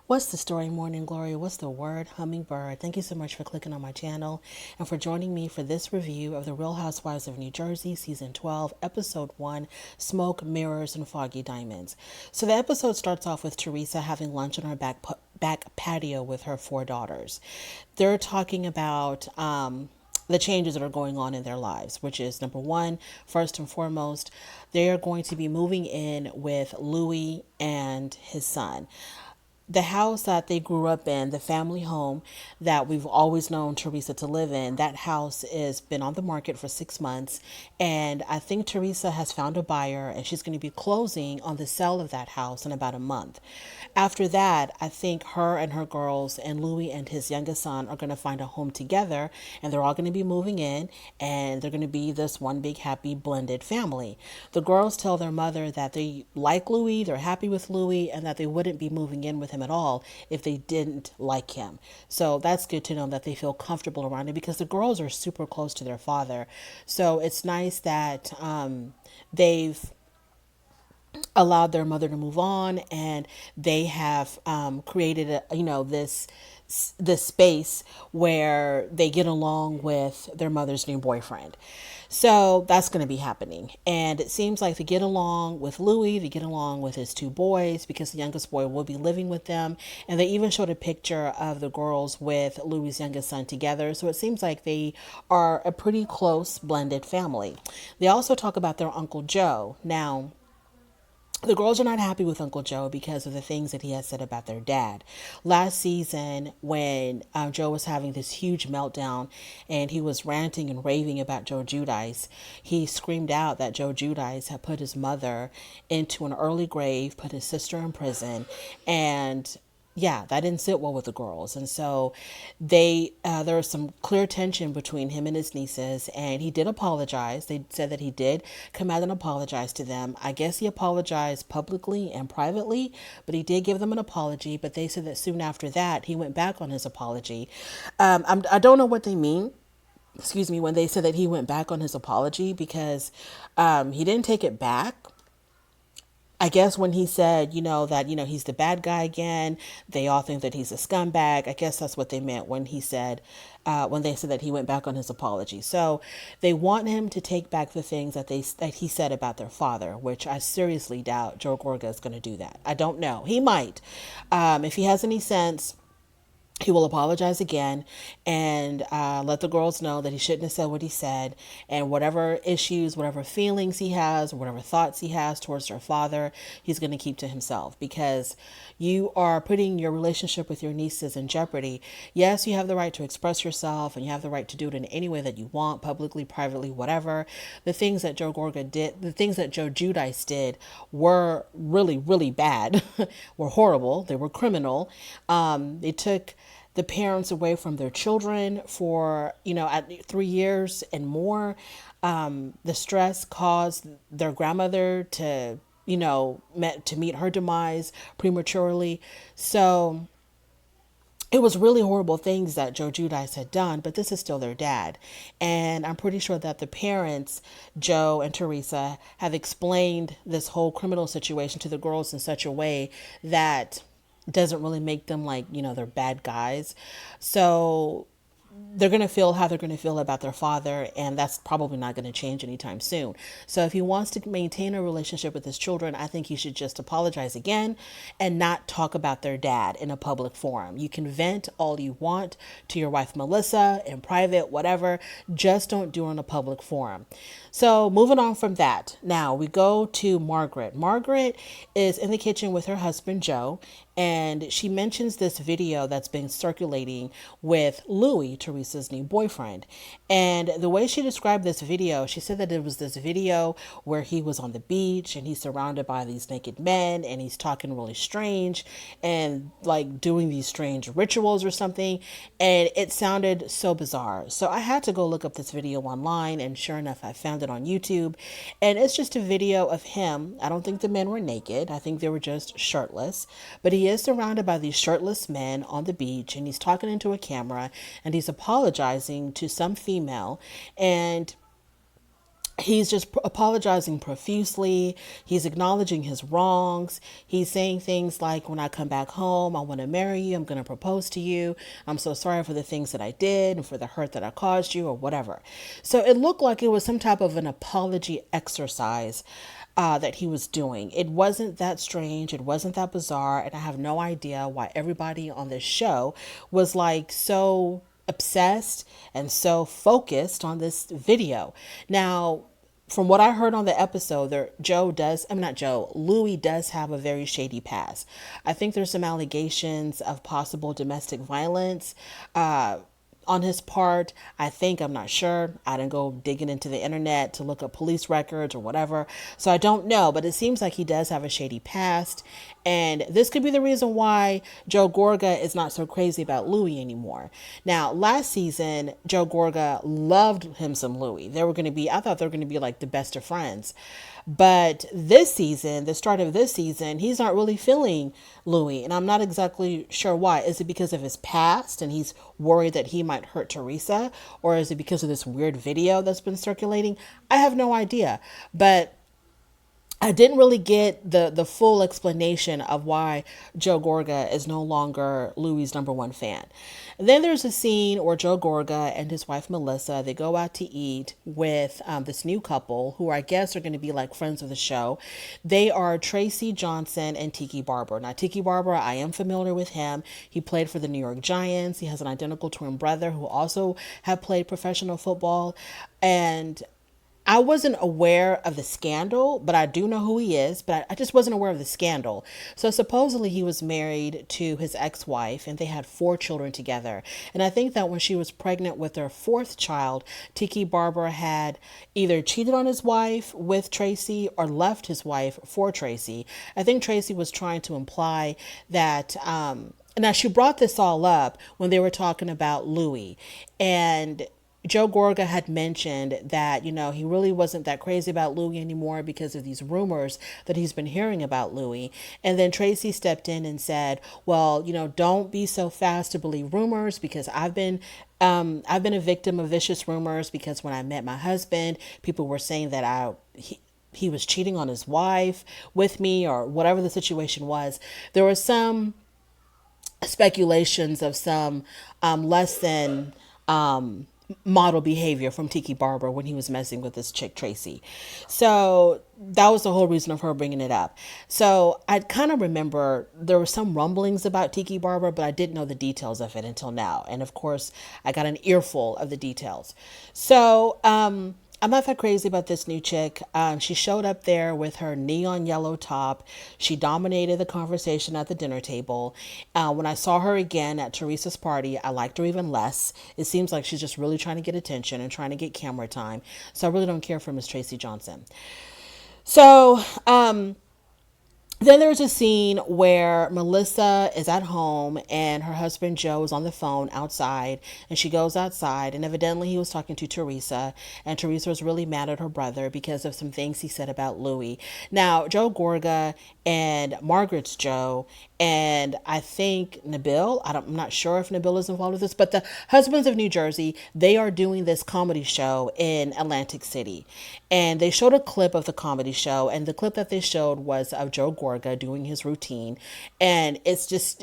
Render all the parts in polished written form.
What's the story, Morning Glory? What's the word, hummingbird? Thank you so much for clicking on my channel and for joining me for this review of The Real Housewives of New Jersey, Season 12, Episode 1, Smoke, Mirrors, and Foggy Diamonds. So the episode starts off with Teresa having lunch on her back patio with her four daughters. They're talking about the changes that are going on in their lives, which is number one, first and foremost, they are going to be moving in with Louis and his son. The house that they grew up in, the family home that we've always known Teresa to live in, that house has been on the market for 6 months. And I think Teresa has found a buyer and she's going to be closing on the sale of that house in about a month. After that, I think her and her girls and Louis and his youngest son are going to find a home together, and they're all going to be moving in, and they're going to be this one big happy blended family. The girls tell their mother that they like Louis, they're happy with Louis, and that they wouldn't be moving in with him at all if they didn't like him. So that's good to know that they feel comfortable around him because the girls are super close to their father. So it's nice that they've allowed their mother to move on, and they have created this space where they get along with their mother's new boyfriend. So that's going to be happening. And it seems like they get along with Louis, they get along with his two boys because the youngest boy will be living with them. And they even showed a picture of the girls with Louis's youngest son together. So it seems like they are a pretty close blended family. They also talk about their Uncle Joe. Now, the girls are not happy with Uncle Joe because of the things that he has said about their dad. Last season, when Joe was having this huge meltdown and he was ranting and raving about Joe Giudice, he screamed out that Joe Giudice had put his mother into an early grave, put his sister in prison, and yeah, that didn't sit well with the girls. And so there was some clear tension between him and his nieces, and he did apologize. They said that he did come out and apologize to them. I guess he apologized publicly and privately, but he did give them an apology. But they said that soon after that, he went back on his apology. I don't know what they mean, excuse me, when they said that he went back on his apology, because he didn't take it back. I guess when he said, that, he's the bad guy again, they all think that he's a scumbag. I guess that's what they meant when he said, when they said that he went back on his apology. So they want him to take back the things that he said about their father, which I seriously doubt Joe Gorga is going to do that. I don't know. He might. If he has any sense, he will apologize again and let the girls know that he shouldn't have said what he said, and whatever issues, whatever feelings he has, whatever thoughts he has towards their father, he's going to keep to himself, because you are putting your relationship with your nieces in jeopardy. Yes, you have the right to express yourself and you have the right to do it in any way that you want, publicly, privately, whatever. The things that Joe Gorga did, the things that Joe Giudice did were really, really bad, were horrible. They were criminal. They took the parents away from their children for, at 3 years and more. The stress caused their grandmother to, to meet her demise prematurely. So it was really horrible things that Joe Giudice had done, but this is still their dad. And I'm pretty sure that the parents, Joe and Teresa, have explained this whole criminal situation to the girls in such a way that doesn't really make them like, they're bad guys. So they're going to feel how they're going to feel about their father, and that's probably not going to change anytime soon. So if he wants to maintain a relationship with his children, I think he should just apologize again and not talk about their dad in a public forum. You can vent all you want to your wife Melissa in private, whatever, just don't do it in a public forum. So moving on from that, now we go to Margaret. Margaret is in the kitchen with her husband Joe, and she mentions this video that's been circulating with Louis, Teresa's new boyfriend. And the way she described this video, she said that it was this video where he was on the beach and he's surrounded by these naked men and he's talking really strange and like doing these strange rituals or something. And it sounded so bizarre. So I had to go look up this video online, and sure enough, I found it on YouTube. And it's just a video of him. I don't think the men were naked. I think they were just shirtless. But he is surrounded by these shirtless men on the beach, and he's talking into a camera, and he's apologizing to some female. And he's just apologizing profusely. He's acknowledging his wrongs. He's saying things like, when I come back home, I want to marry you. I'm going to propose to you. I'm so sorry for the things that I did and for the hurt that I caused you, or whatever. So it looked like it was some type of an apology exercise that he was doing. It wasn't that strange. It wasn't that bizarre. And I have no idea why everybody on this show was like so obsessed and so focused on this video. Now, from what I heard on the episode, Louis does have a very shady past. I think there's some allegations of possible domestic violence on his part. I'm not sure. I didn't go digging into the internet to look up police records or whatever. So I don't know, but it seems like he does have a shady past. And this could be the reason why Joe Gorga is not so crazy about Louis anymore. Now, last season, Joe Gorga loved him some Louis. I thought they were going to be like the best of friends. But this season, the start of this season, he's not really feeling Louis. And I'm not exactly sure why. Is it because of his past and he's worried that he might hurt Teresa? Or is it because of this weird video that's been circulating? I have no idea. But I didn't really get the full explanation of why Joe Gorga is no longer Louis' number one fan. And then there's a scene where Joe Gorga and his wife Melissa, they go out to eat with this new couple who I guess are going to be like friends of the show. They are Tracy Johnson and Tiki Barber. Now, Tiki Barber, I am familiar with him. He played for the New York Giants. He has an identical twin brother who also had played professional football. And I wasn't aware of the scandal, but I do know who he is, but I just wasn't aware of the scandal. So supposedly he was married to his ex-wife and they had 4 children together. And I think that when she was pregnant with their 4th child, Tiki Barber had either cheated on his wife with Tracy or left his wife for Tracy. I think Tracy was trying to imply that, now she brought this all up when they were talking about Louis, and Joe Gorga had mentioned that, he really wasn't that crazy about Louis anymore because of these rumors that he's been hearing about Louis. And then Tracy stepped in and said, well, don't be so fast to believe rumors, because I've been a victim of vicious rumors, because when I met my husband, people were saying that he was cheating on his wife with me, or whatever the situation was. There were some speculations of some less than model behavior from Tiki Barber when he was messing with this chick Tracy. So that was the whole reason of her bringing it up. So I kind of remember there were some rumblings about Tiki Barber, but I didn't know the details of it until now. And of course, I got an earful of the details. So I'm not that crazy about this new chick. She showed up there with her neon yellow top. She dominated the conversation at the dinner table. When I saw her again at Teresa's party, I liked her even less. It seems like she's just really trying to get attention and trying to get camera time. So I really don't care for Miss Tracy Johnson. So, then there's a scene where Melissa is at home and her husband Joe is on the phone outside, and she goes outside, and evidently he was talking to Teresa, and Teresa was really mad at her brother because of some things he said about Louis. Now, Joe Gorga and Margaret's Joe, and I think Nabil, I'm not sure if Nabil is involved with this, but the Husbands of New Jersey, they are doing this comedy show in Atlantic City. And they showed a clip of the comedy show, and the clip that they showed was of Joe Gorga doing his routine. And it's just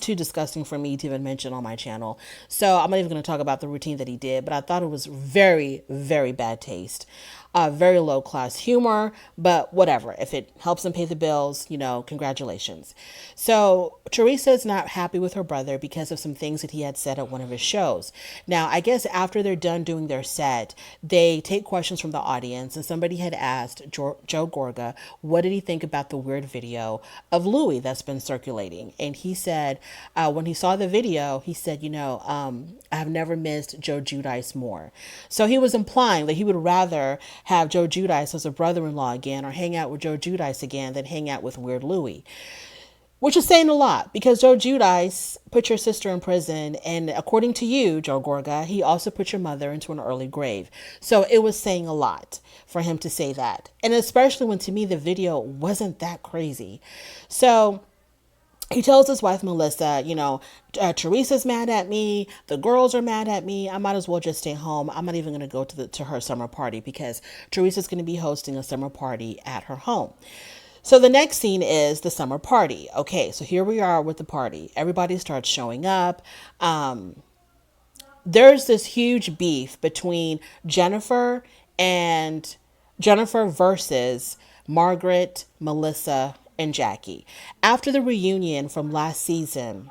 too disgusting for me to even mention on my channel. So I'm not even going to talk about the routine that he did, but I thought it was very, very bad taste. Very low class humor, but whatever. If it helps him pay the bills, congratulations. So Teresa is not happy with her brother because of some things that he had said at one of his shows. Now, I guess after they're done doing their set, they take questions from the audience, and somebody had asked Joe Gorga, what did he think about the weird video of Louis that's been circulating? And he said, when he saw the video, he said, I have never missed Joe Giudice more. So he was implying that he would rather have Joe Giudice as a brother-in-law again, or hang out with Joe Giudice again, than hang out with weird Louis. Which is saying a lot, because Joe Giudice put your sister in prison, and according to you, Joe Gorga, he also put your mother into an early grave. So it was saying a lot for him to say that. And especially when, to me, the video wasn't that crazy. So he tells his wife Melissa, Teresa's mad at me. The girls are mad at me. I might as well just stay home. I'm not even going to go to her summer party because Teresa's going to be hosting a summer party at her home. So the next scene is the summer party. Okay, so here we are with the party. Everybody starts showing up. There's this huge beef between and Jennifer versus Margaret, Melissa, and Jackie. After the reunion from last season,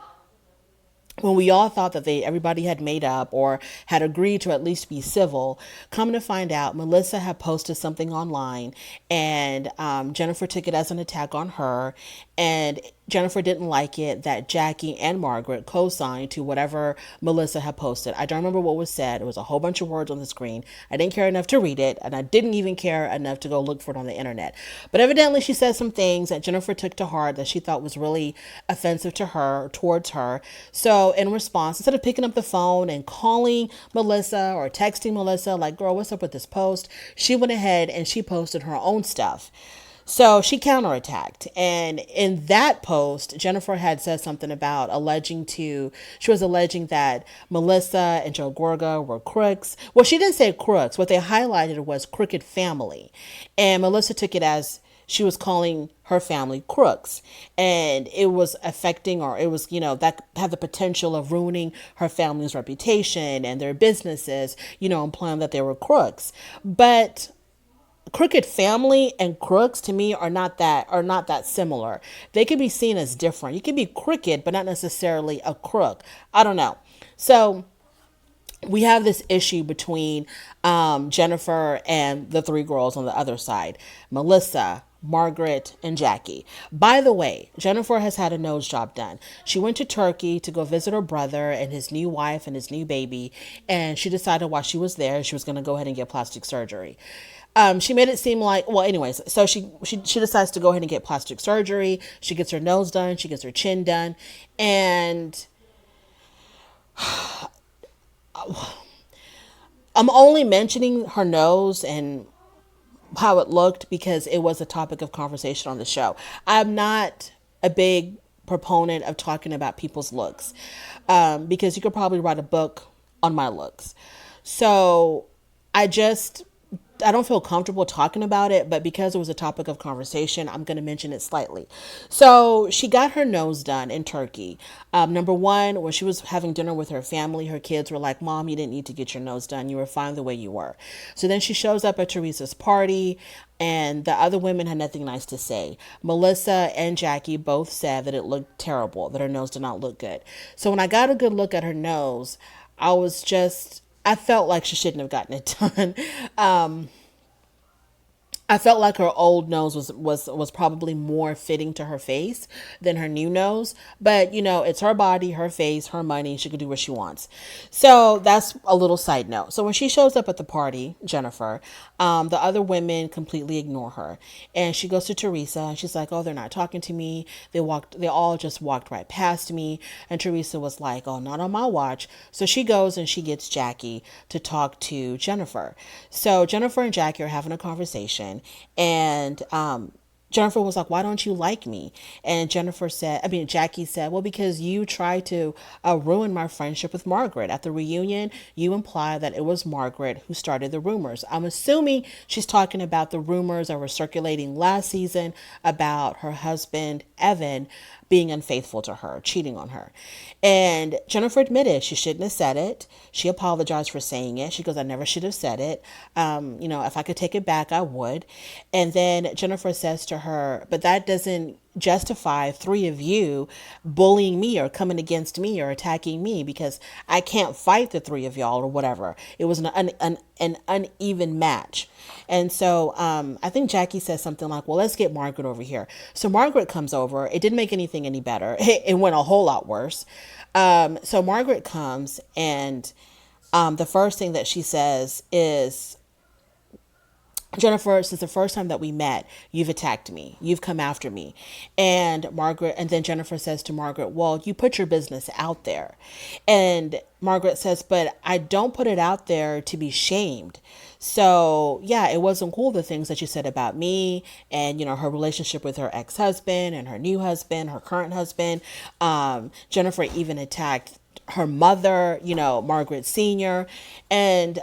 when we all thought that everybody had made up or had agreed to at least be civil, come to find out Melissa had posted something online, and Jennifer took it as an attack on her, and Jennifer didn't like it that Jackie and Margaret co-signed to whatever Melissa had posted. I don't remember what was said. It was a whole bunch of words on the screen. I didn't care enough to read it, and I didn't even care enough to go look for it on the internet. But evidently she said some things that Jennifer took to heart that she thought was really offensive to her, towards her. So in response, instead of picking up the phone and calling Melissa or texting Melissa like, girl, what's up with this post? She went ahead and she posted her own stuff. So she counterattacked. And in that post, Jennifer had said something about she was alleging that Melissa and Joe Gorga were crooks. Well, she didn't say crooks. What they highlighted was crooked family. And Melissa took it as she was calling her family crooks, and it was affecting, or it was, that had the potential of ruining her family's reputation and their businesses, implying that they were crooks. But crooked family and crooks to me are not that similar. They could be seen as different. You could be crooked but not necessarily a crook. I don't know. So we have this issue between Jennifer and the three girls on the other side, Melissa, Margaret, and Jackie. By the way, Jennifer has had a nose job done. She went to Turkey to go visit her brother and his new wife and his new baby, and she decided while she was there, she was going to go ahead and get plastic surgery. She made it seem like, well, anyways, so she decides to go ahead and get plastic surgery. She gets her nose done. She gets her chin done. And I'm only mentioning her nose and how it looked because it was a topic of conversation on the show. I'm not a big proponent of talking about people's looks because you could probably write a book on my looks. So I don't feel comfortable talking about it, but because it was a topic of conversation, I'm going to mention it slightly. So she got her nose done in Turkey. Number one, when she was having dinner with her family, her kids were like, Mom, you didn't need to get your nose done. You were fine the way you were. So then she shows up at Teresa's party, and the other women had nothing nice to say. Melissa and Jackie both said that it looked terrible, that her nose did not look good. So when I got a good look at her nose, I felt like she shouldn't have gotten it done. I felt like her old nose was probably more fitting to her face than her new nose. But, it's her body, her face, her money. She can do what she wants. So that's a little side note. So when she shows up at the party, Jennifer, the other women completely ignore her. And she goes to Teresa and she's like, oh, they're not talking to me. They all just walked right past me. And Teresa was like, oh, not on my watch. So she goes and she gets Jackie to talk to Jennifer. So Jennifer and Jackie are having a conversation. And Jennifer was like, why don't you like me? And Jackie said, well, because you tried to ruin my friendship with Margaret. At the reunion, you implied that it was Margaret who started the rumors. I'm assuming she's talking about the rumors that were circulating last season about her husband, Evan, being unfaithful to her, cheating on her. And Jennifer admitted she shouldn't have said it. She apologized for saying it. She goes, I never should have said it. If I could take it back, I would. And then Jennifer says to her, but that doesn't justify three of you bullying me or coming against me or attacking me because I can't fight the three of y'all or whatever. It was an uneven match. And so I think Jackie says something like, well, let's get Margaret over here. So Margaret comes over. It didn't make anything any better. It went a whole lot worse. So Margaret comes, and the first thing that she says is, Jennifer, since the first time that we met, you've attacked me. You've come after me. And then Jennifer says to Margaret, well, you put your business out there. And Margaret says, but I don't put it out there to be shamed. So, yeah, it wasn't cool, the things that you said about me and, her relationship with her ex-husband and her new husband, her current husband. Jennifer even attacked her mother, Margaret Sr. And,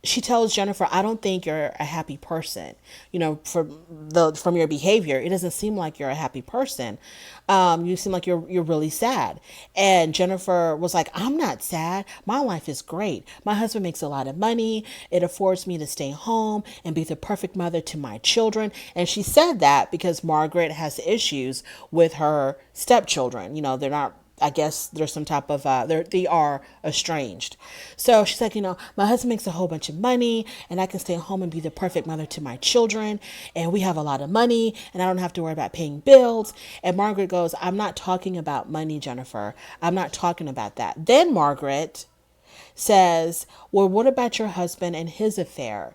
she tells Jennifer, I don't think you're a happy person. From your behavior, it doesn't seem like you're a happy person. You seem like you're really sad. And Jennifer was like, I'm not sad. My life is great. My husband makes a lot of money. It affords me to stay home and be the perfect mother to my children. And she said that because Margaret has issues with her stepchildren. They're not, I guess there's some type of, they are estranged. So she's like, my husband makes a whole bunch of money and I can stay home and be the perfect mother to my children. And we have a lot of money and I don't have to worry about paying bills. And Margaret goes, I'm not talking about money, Jennifer. I'm not talking about that. Then Margaret says, well, what about your husband and his affair?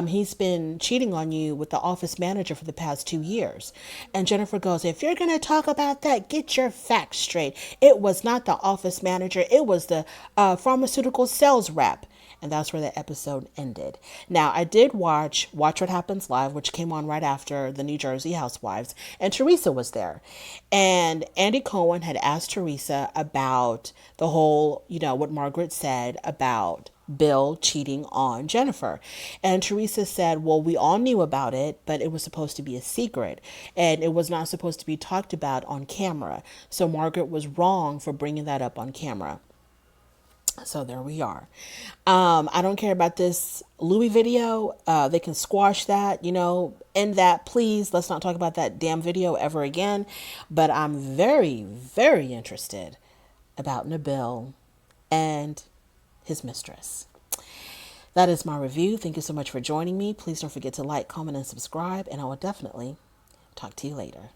He's been cheating on you with the office manager for the past 2 years. And Jennifer goes, if you're going to talk about that, get your facts straight. It was not the office manager. It was the pharmaceutical sales rep. And that's where the episode ended. Now, I did watch What Happens Live, which came on right after the New Jersey Housewives, and Teresa was there. And Andy Cohen had asked Teresa about the whole, what Margaret said about Bill cheating on Jennifer. And Teresa said, well, we all knew about it, but it was supposed to be a secret and it was not supposed to be talked about on camera. So Margaret was wrong for bringing that up on camera. So there we are. I don't care about this Louis video. They can squash that, end that, please. Let's not talk about that damn video ever again. But I'm very, very interested about Nabil and his mistress. That is my review. Thank you so much for joining me. Please don't forget to like, comment, and subscribe. And I will definitely talk to you later.